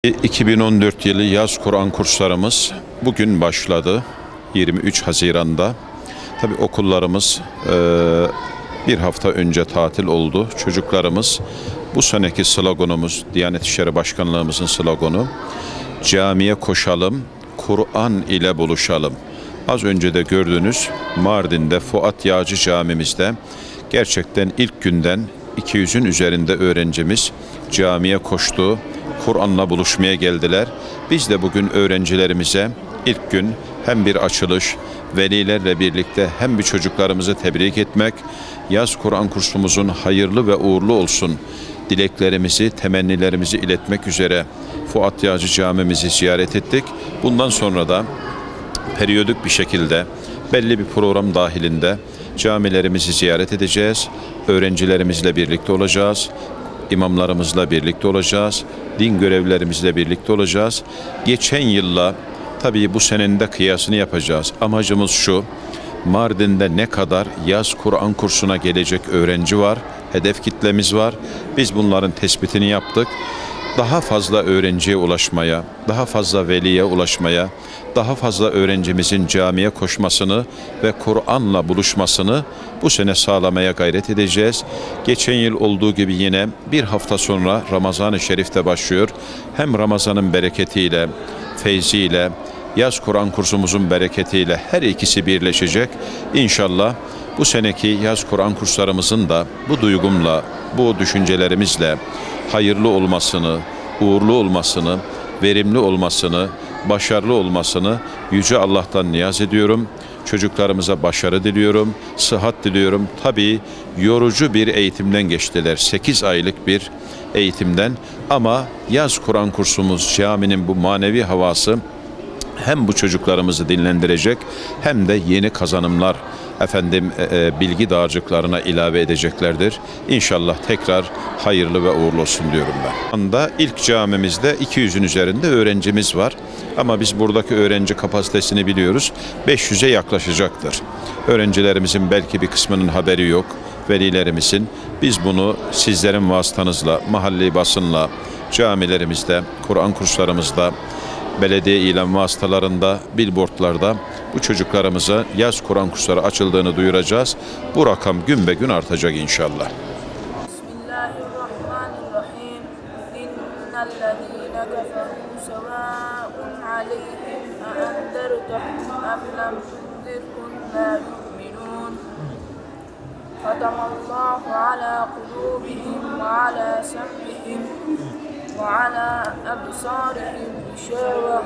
2014 yılı yaz Kur'an kurslarımız bugün başladı. 23 Haziran'da. Tabii okullarımız bir hafta önce tatil oldu. Çocuklarımız bu seneki sloganımız, Diyanet İşleri Başkanlığımızın sloganı camiye koşalım, Kur'an ile buluşalım. Az önce de gördünüz Mardin'de Fuat Yağcı Camimizde gerçekten ilk günden 200'ün üzerinde öğrencimiz camiye koştu. Kur'an'la buluşmaya geldiler. Biz de bugün öğrencilerimize ilk gün hem bir açılış, velilerle birlikte hem bir çocuklarımızı tebrik etmek, yaz Kur'an kursumuzun hayırlı ve uğurlu olsun dileklerimizi, temennilerimizi iletmek üzere Fuat Yağcı Camimizi ziyaret ettik. Bundan sonra da periyodik bir şekilde belli bir program dahilinde camilerimizi ziyaret edeceğiz. Öğrencilerimizle birlikte olacağız. İmamlarımızla birlikte olacağız. Din görevlilerimizle birlikte olacağız. Geçen yılla tabii bu senenin de kıyasını yapacağız. Amacımız şu: Mardin'de ne kadar yaz Kur'an kursuna gelecek öğrenci var, hedef kitlemiz var. Biz bunların tespitini yaptık. Daha fazla öğrenciye ulaşmaya, daha fazla veliye ulaşmaya, daha fazla öğrencimizin camiye koşmasını ve Kur'an'la buluşmasını bu sene sağlamaya gayret edeceğiz. Geçen yıl olduğu gibi yine bir hafta sonra Ramazan-ı Şerif'te başlıyor. Hem Ramazan'ın bereketiyle, feyziyle, yaz Kur'an kursumuzun bereketiyle her ikisi birleşecek. İnşallah bu seneki yaz Kur'an kurslarımızın da bu duygumla, bu düşüncelerimizle hayırlı olmasını, uğurlu olmasını, verimli olmasını, başarılı olmasını Yüce Allah'tan niyaz ediyorum. Çocuklarımıza başarı diliyorum, sıhhat diliyorum. Tabii yorucu bir eğitimden geçtiler. 8 aylık bir eğitimden, ama yaz Kur'an kursumuz, caminin bu manevi havası hem bu çocuklarımızı dinlendirecek hem de yeni kazanımlar bilgi dağarcıklarına ilave edeceklerdir. İnşallah tekrar hayırlı ve uğurlu olsun diyorum ben. Anda ilk camimizde 200'ün üzerinde öğrencimiz var. Ama biz buradaki öğrenci kapasitesini biliyoruz. 500'e yaklaşacaktır. Öğrencilerimizin belki bir kısmının haberi yok. Velilerimizin. Biz bunu sizlerin vasıtanızla, mahalli basınla, camilerimizde, Kur'an kurslarımızda, belediye ilan vasıtalarında, billboardlarda bu çocuklarımıza yaz Kur'an kursları açıldığını duyuracağız. Bu rakam gün be gün artacak inşallah. Bismillahirrahmanirrahim. İnnellezîne keferû sevâun aleyhim endertehum em lem tunzirhum lâ yu'minûn. Fatamallahu alâ kulûbihim ve alâ sem'ihim ve alâ ebsârihim gişâveh.